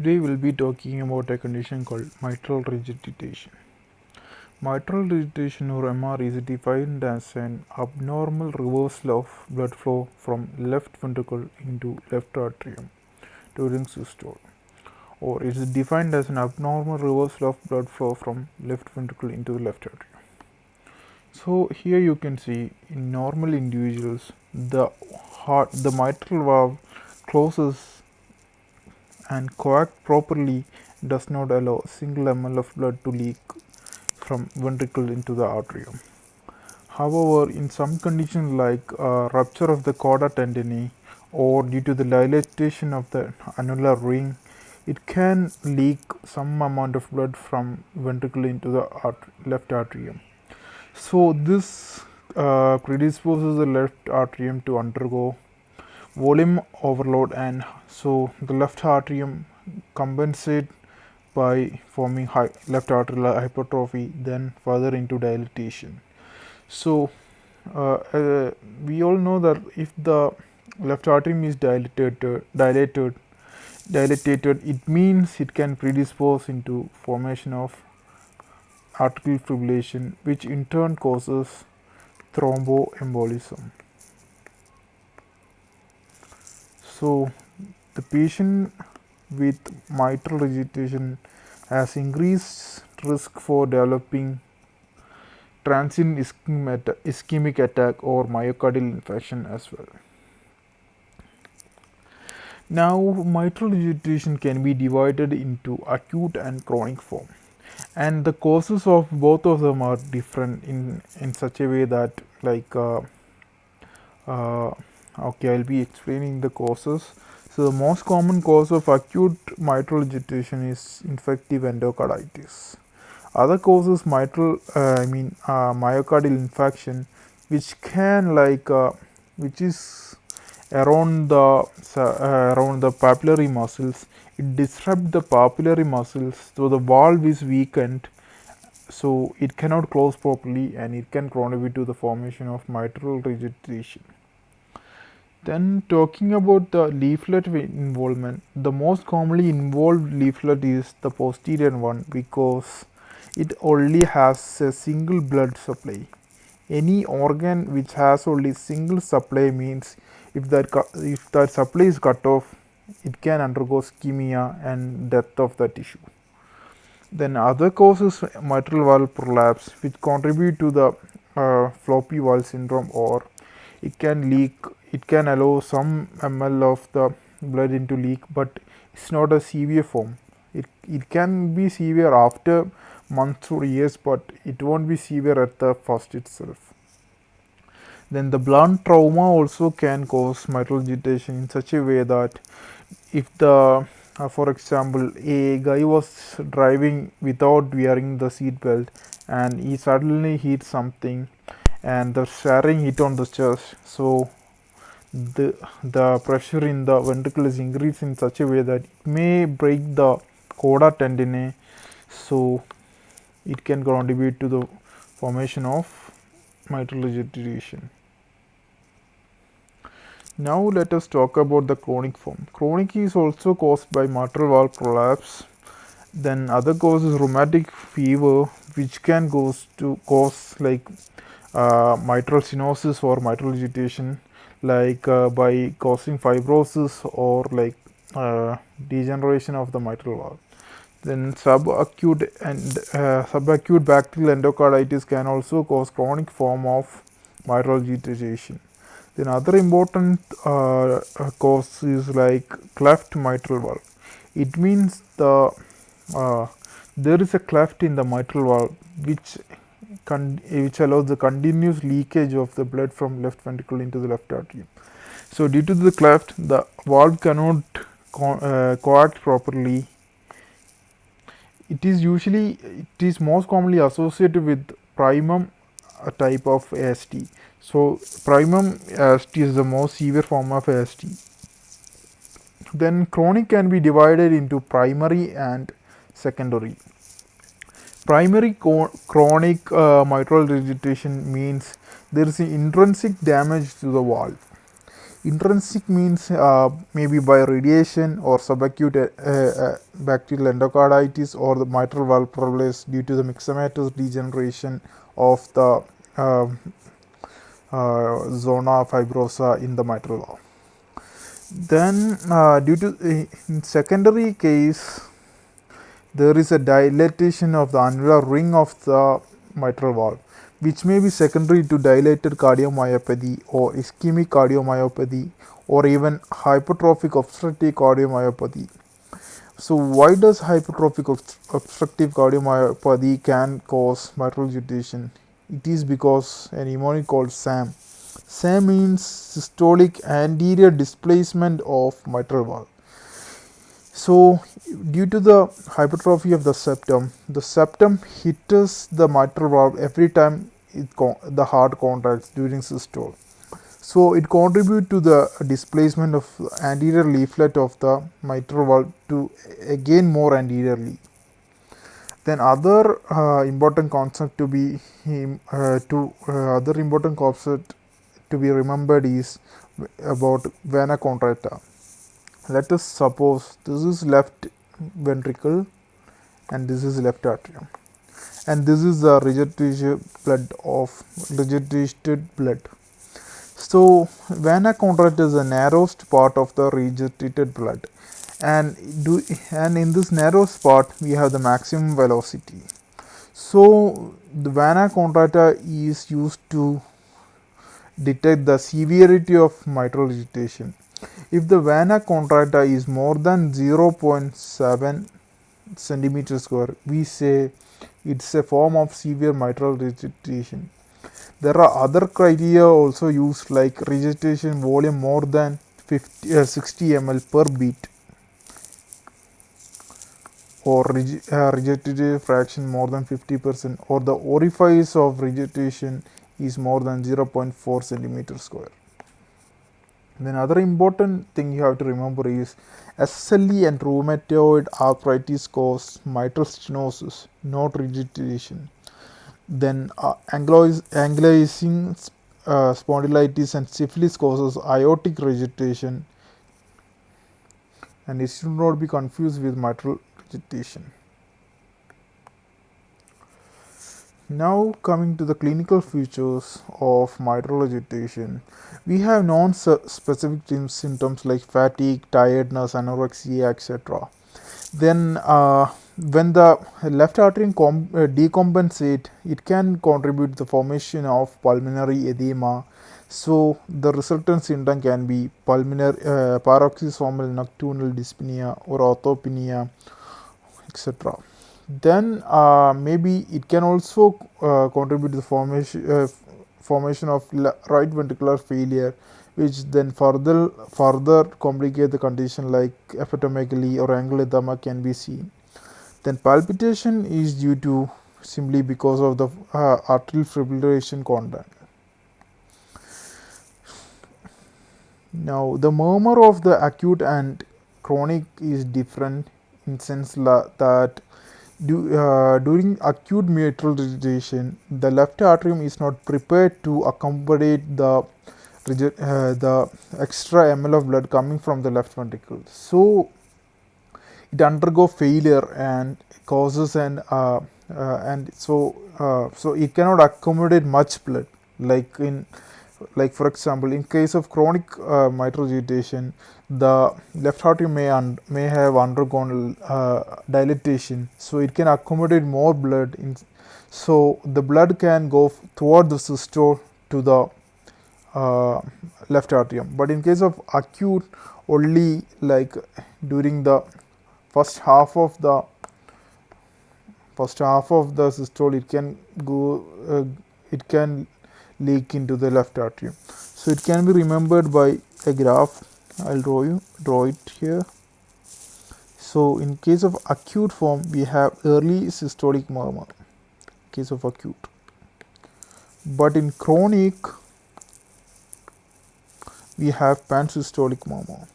Today we'll be talking about a condition called mitral regurgitation. Mitral regurgitation or MR is defined as an abnormal reversal of blood flow from left ventricle into left atrium during systole, or it is defined as an abnormal reversal of blood flow from left ventricle into the left atrium. So here you can see in normal individuals the mitral valve closes and coact properly does not allow a single ml of blood to leak from ventricle into the atrium. However, in some conditions like rupture of the chorda tendineae or due to the dilatation of the annular ring, it can leak some amount of blood from ventricle into the left atrium. So this predisposes the left atrium to undergo volume overload, and so the left atrium compensate by forming left atrial hypertrophy, then further into dilatation. So we all know that if the left atrium is dilated, it means it can predispose into formation of atrial fibrillation, which in turn causes thromboembolism. So the patient with mitral regurgitation has increased risk for developing transient ischemic attack or myocardial infarction as well. Now, mitral regurgitation can be divided into acute and chronic form, and the causes of both of them are different in such a way that okay, I'll be explaining the causes. So the most common cause of acute mitral regurgitation is infective endocarditis. Other causes myocardial infarction, which can which is around the papillary muscles. It disrupts the papillary muscles, so the valve is weakened, so it cannot close properly, and it can contribute to the formation of mitral regurgitation. Then talking about the leaflet involvement, the most commonly involved leaflet is the posterior one because it only has a single blood supply. Any organ which has only single supply means if that supply is cut off, it can undergo ischemia and death of the tissue. Then other causes mitral valve prolapse, which contribute to the floppy valve syndrome, or it can leak. It can allow some ml of the blood into leak, but it's not a severe form. It can be severe after months or years, but it won't be severe at the first itself. Then the blunt trauma also can cause mitral regurgitation in such a way that if the for example, a guy was driving without wearing the seat belt and he suddenly hit something and the steering hit on the chest, so the pressure in the ventricle is increased in such a way that it may break the chorda tendineae, so it can contribute to the formation of mitral regurgitation. Now let us talk about the chronic form. Chronic is also caused by mitral valve prolapse. Then other causes rheumatic fever, which can cause mitral stenosis or mitral regurgitation, by causing fibrosis or degeneration of the mitral valve. Then subacute bacterial endocarditis can also cause chronic form of mitral regurgitation. Then other important cause is like cleft mitral valve. It means there is a cleft in the mitral valve which allows the continuous leakage of the blood from left ventricle into the left atrium. So due to the cleft, the valve cannot coact properly. It is most commonly associated with primum type of AST. So primum AST is the most severe form of AST. Then chronic can be divided into primary and secondary. Primary chronic mitral regurgitation means there is intrinsic damage to the valve. Intrinsic means maybe by radiation or subacute bacterial endocarditis or the mitral valve problems due to the myxomatous degeneration of the uh, zona fibrosa in the mitral valve. Then, due to in secondary case, there is a dilatation of the annular ring of the mitral valve, which may be secondary to dilated cardiomyopathy or ischemic cardiomyopathy or even hypertrophic obstructive cardiomyopathy. So, why does hypertrophic obstructive cardiomyopathy can cause mitral regurgitation? It is because a mnemonic called SAM. SAM means systolic anterior displacement of mitral valve. So, due to the hypertrophy of the septum hits the mitral valve every time the heart contracts during systole. So, it contributes to the displacement of anterior leaflet of the mitral valve to again more anteriorly. Then other important concept to be other important concept to be remembered is about vena contracta. Let us suppose this is left ventricle and this is left atrium, and this is the regurgitated blood. So, vena contracta is the narrowest part of the regurgitated blood, and in this narrowest part we have the maximum velocity. So, the vena contracta is used to detect the severity of mitral regurgitation. If the vena contracta is more than 0.7 centimeter square, we say it's a form of severe mitral regurgitation. There are other criteria also used like regurgitation volume more than 60 ml per beat or regurgitative fraction more than 50% or the orifice of regurgitation is more than 0.4 centimeter square. Then other important thing you have to remember is SLE and rheumatoid arthritis cause mitral stenosis, not regurgitation. Then ankylosing spondylitis and syphilis causes aortic regurgitation, and it should not be confused with mitral regurgitation. Now coming to the clinical features of mitral regurgitation, we have non-specific symptoms like fatigue, tiredness, anorexia, etc. Then when the left atrium decompensate, it can contribute to the formation of pulmonary edema. So the resultant symptom can be pulmonary paroxysmal nocturnal dyspnea or orthopnea, etc. Then maybe it can also contribute to the formation of right ventricular failure, which then further complicate the condition like hepatomegaly or angioedema can be seen. Then palpitation is due to simply because of the arterial fibrillation content. Now the murmur of the acute and chronic is different in sense that during acute mitral regurgitation, the left atrium is not prepared to accommodate the extra ml of blood coming from the left ventricle. So it undergo failure and causes so it cannot accommodate much blood like for example in case of chronic mitral regurgitation, the left atrium may have undergone dilatation, so it can accommodate more blood so the blood can go toward the systole to the left atrium. But in case of acute, only like during the first half of the systole it can go it can leak into the left atrium. So it can be remembered by a graph. I'll draw it here. So in case of acute form, we have early systolic murmur, case of acute. But in chronic, we have pansystolic murmur.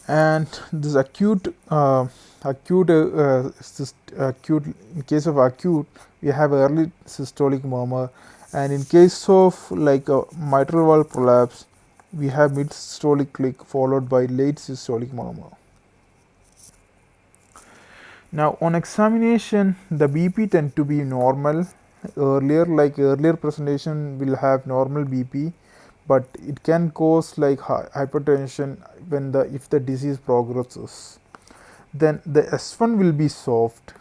And this acute in case of acute, we have early systolic murmur, And in case of like a mitral valve prolapse, we have mid-systolic click followed by late systolic murmur. Now on examination, the BP tend to be normal. Earlier presentation will have normal BP, but it can cause like hypertension when the if the disease progresses. Then the S1 will be soft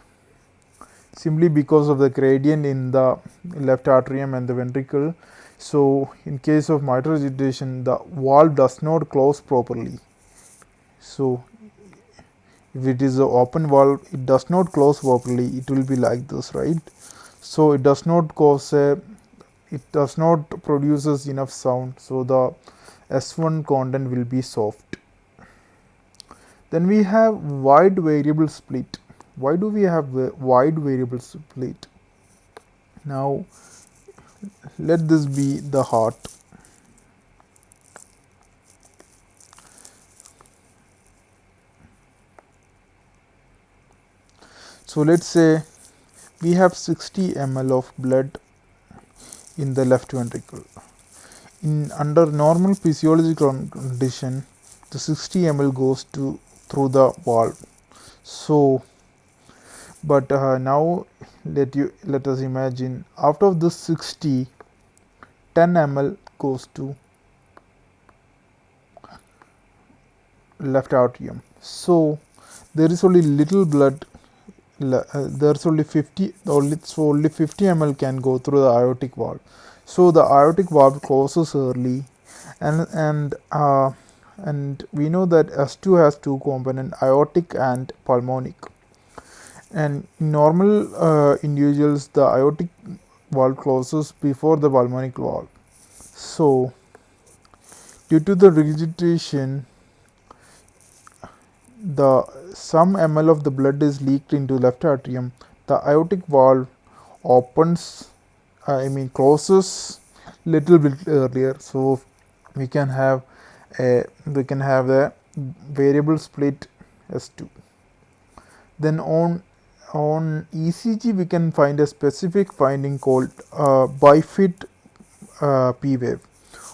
simply because of the gradient in the left atrium and the ventricle. So in case of mitral regurgitation, the valve does not close properly. So if it is an open valve, it does not close properly, it will be like this, right? So it does not cause a, it does not produces enough sound, so the S1 content will be soft. Then we have wide variable split. Why do we have a wide variable split? Now let this be the heart. So let's say we have 60 ml of blood in the left ventricle. In under normal physiological condition, the 60 ml goes to through the valve. So, but now let us imagine out of this 60, 10 ml goes to left atrium. So there is only little blood. There's only 50. Only 50 ml can go through the aortic valve. So the aortic valve closes early, and we know that S2 has two components, aortic and pulmonic. And in normal individuals, the aortic valve closes before the pulmonic valve. So due to the regurgitation, the some ml of the blood is leaked into left atrium. The aortic valve opens, closes little bit earlier, so we can have a variable split S2. Then on ECG we can find a specific finding called bifid P wave,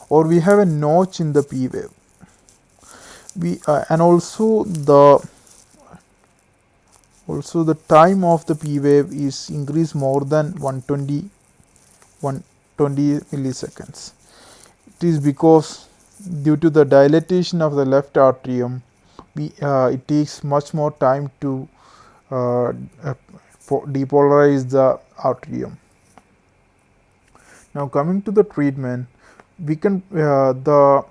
or we have a notch in the P wave. We and also the time of the P wave is increased more than 120 milliseconds. It is because due to the dilatation of the left atrium, it takes much more time to depolarize the atrium. Now coming to the treatment, we can the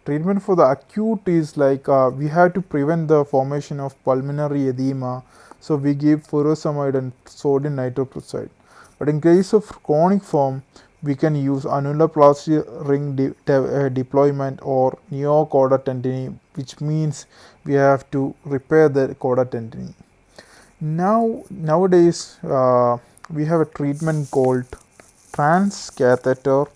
treatment for the acute is like we have to prevent the formation of pulmonary edema, so we give furosemide and sodium nitroprusside. But in case of chronic form, we can use annuloplasty ring deployment or neo-coda tendineae, which means we have to repair the coda tendineae. Nowadays we have a treatment called transcatheter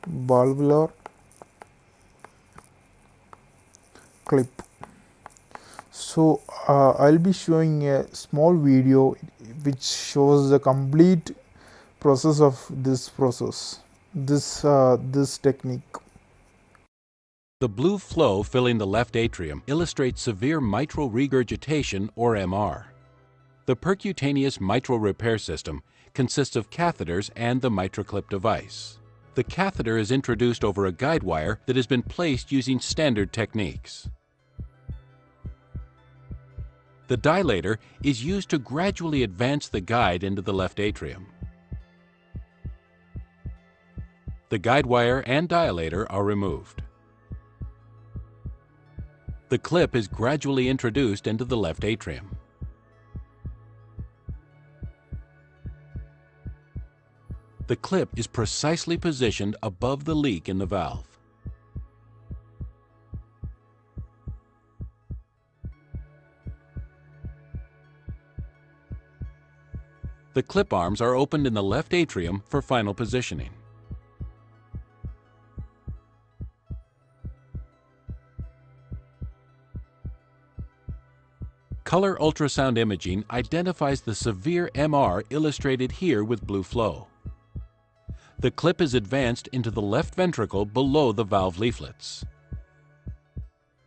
valvular clip. So I'll be showing a small video which shows the complete process of this technique. The blue flow filling the left atrium illustrates severe mitral regurgitation, or MR. The percutaneous mitral repair system consists of catheters and the MitraClip device. The catheter is introduced over a guide wire that has been placed using standard techniques. The dilator is used to gradually advance the guide into the left atrium. The guide wire and dilator are removed. The clip is gradually introduced into the left atrium. The clip is precisely positioned above the leak in the valve. The clip arms are opened in the left atrium for final positioning. Color ultrasound imaging identifies the severe MR illustrated here with blue flow. The clip is advanced into the left ventricle below the valve leaflets.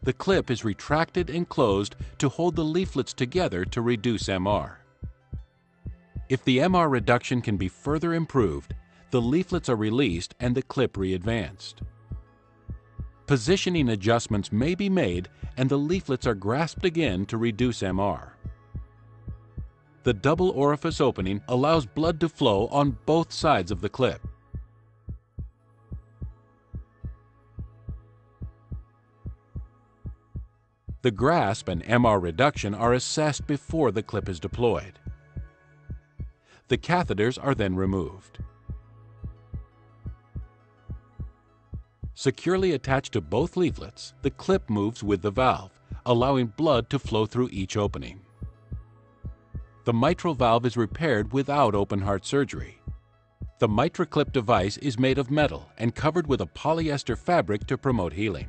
The clip is retracted and closed to hold the leaflets together to reduce MR. If the MR reduction can be further improved, the leaflets are released and the clip re-advanced. Positioning adjustments may be made and the leaflets are grasped again to reduce MR. The double orifice opening allows blood to flow on both sides of the clip. The grasp and MR reduction are assessed before the clip is deployed. The catheters are then removed. Securely attached to both leaflets, the clip moves with the valve, allowing blood to flow through each opening. The mitral valve is repaired without open heart surgery. The MitraClip device is made of metal and covered with a polyester fabric to promote healing.